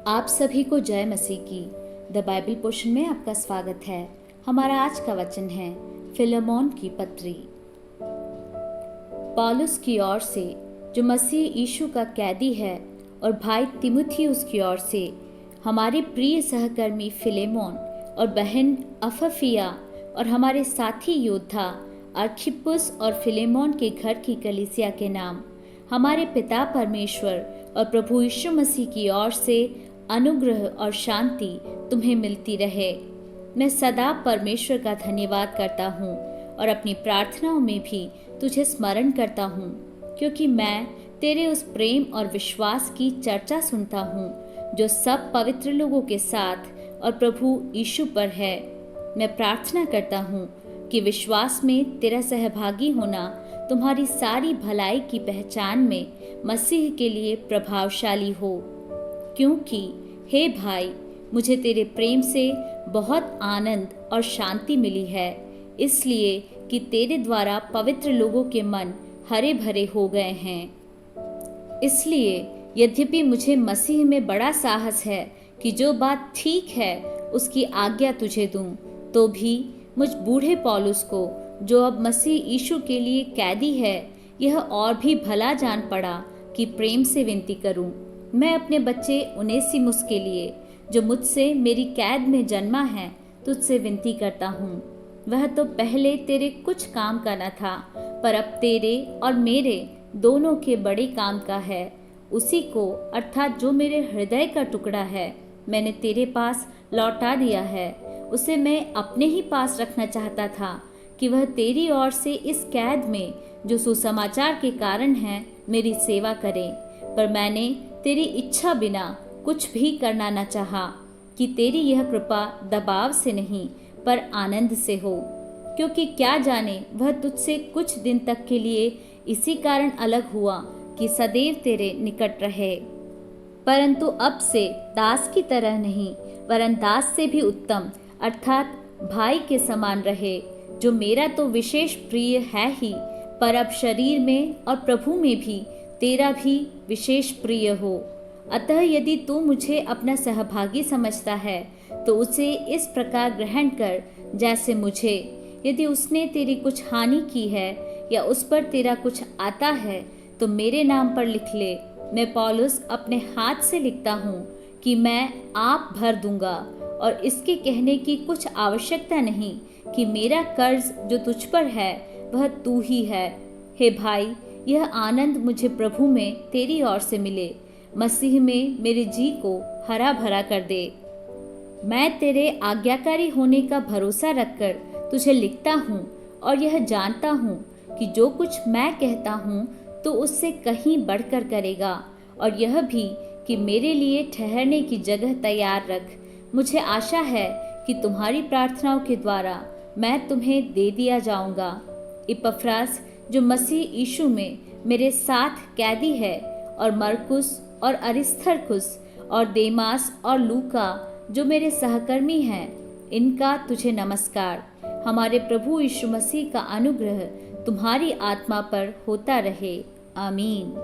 आप सभी को जय मसीह की द बाइबल पोर्शन में आपका स्वागत है। हमारा आज का वचन है फिलेमोन की पत्री। पौलुस की ओर से, जो मसीह यीशु का कैदी है, और भाई तीमुथियुस की ओर से हमारे प्रिय सहकर्मी फिलेमोन और बहन अफफिया, और हमारे साथी योद्धा अर्खिप्पुस और फिलेमोन के घर की कलीसिया के नाम, हमारे पिता परमेश्वर और प्रभु यीशु मसीह की ओर से अनुग्रह और शांति तुम्हें मिलती रहे। मैं सदा परमेश्वर का धन्यवाद करता हूँ और अपनी प्रार्थनाओं में भी तुझे स्मरण करता हूँ, क्योंकि मैं तेरे उस प्रेम और विश्वास की चर्चा सुनता हूँ जो सब पवित्र लोगों के साथ और प्रभु यीशु पर है। मैं प्रार्थना करता हूँ कि विश्वास में तेरा सहभागी होना तुम्हारी सारी भलाई की पहचान में मसीह के लिए प्रभावशाली हो, क्योंकि हे भाई, मुझे तेरे प्रेम से बहुत आनंद और शांति मिली है, इसलिए कि तेरे द्वारा पवित्र लोगों के मन हरे भरे हो गए हैं। इसलिए यद्यपि मुझे मसीह में बड़ा साहस है कि जो बात ठीक है उसकी आज्ञा तुझे दूं, तो भी मुझ बूढ़े पौलुस को, जो अब मसीह यीशु के लिए कैदी है, यह और भी भला जान पड़ा कि प्रेम से विनती करूं। मैं अपने बच्चे उनेसिमुस के लिए, जो मुझसे मेरी कैद में जन्मा है, तुझसे विनती करता हूँ। वह तो पहले तेरे कुछ काम का न था, पर अब तेरे और मेरे दोनों के बड़े काम का है। उसी को, अर्थात जो मेरे हृदय का टुकड़ा है, मैंने तेरे पास लौटा दिया है। उसे मैं अपने ही पास रखना चाहता था कि वह तेरी ओर से इस कैद में, जो सुसमाचार के कारण है, मेरी सेवा करे। पर मैंने तेरी इच्छा बिना कुछ भी करना न चाहा, कि तेरी यह कृपा दबाव से नहीं पर आनंद से हो, क्योंकि क्या जाने वह तुझसे कुछ दिन तक के लिए इसी कारण अलग हुआ कि सदैव तेरे निकट रहे। परंतु अब से दास की तरह नहीं, वरन दास से भी उत्तम, अर्थात भाई के समान रहे, जो मेरा तो विशेष प्रिय है ही, पर अब शरीर में और प्रभु में भी तेरा भी विशेष प्रिय हो। अतः यदि तू मुझे अपना सहभागी समझता है, तो उसे इस प्रकार ग्रहण कर जैसे मुझे। यदि उसने तेरी कुछ हानि की है या उस पर तेरा कुछ आता है, तो मेरे नाम पर लिख ले। मैं पौलुस अपने हाथ से लिखता हूँ कि मैं आप भर दूंगा, और इसके कहने की कुछ आवश्यकता नहीं कि मेरा कर्ज जो तुझ पर है वह तू ही है। हे भाई, यह आनंद मुझे प्रभु में तेरी ओर से मिले। मसीह में मेरे जी को हरा भरा कर दे। मैं तेरे आज्ञाकारी होने का भरोसा रखकर तुझे लिखता हूँ, और यह जानता हूँ कि जो कुछ मैं कहता हूँ तो उससे कहीं बढ़कर करेगा, और यह भी कि मेरे लिए ठहरने की जगह तैयार रख। मुझे आशा है कि तुम्हारी प्रार्थनाओं के द्वारा मैं तुम्हें दे दिया जाऊंगा। इपफ्रास, जो मसीह यीशु में मेरे साथ कैदी है, और मरकुस और अरिस्तर्खुस और देमास और लूका, जो मेरे सहकर्मी हैं, इनका तुझे नमस्कार। हमारे प्रभु यीशु मसीह का अनुग्रह तुम्हारी आत्मा पर होता रहे। आमीन।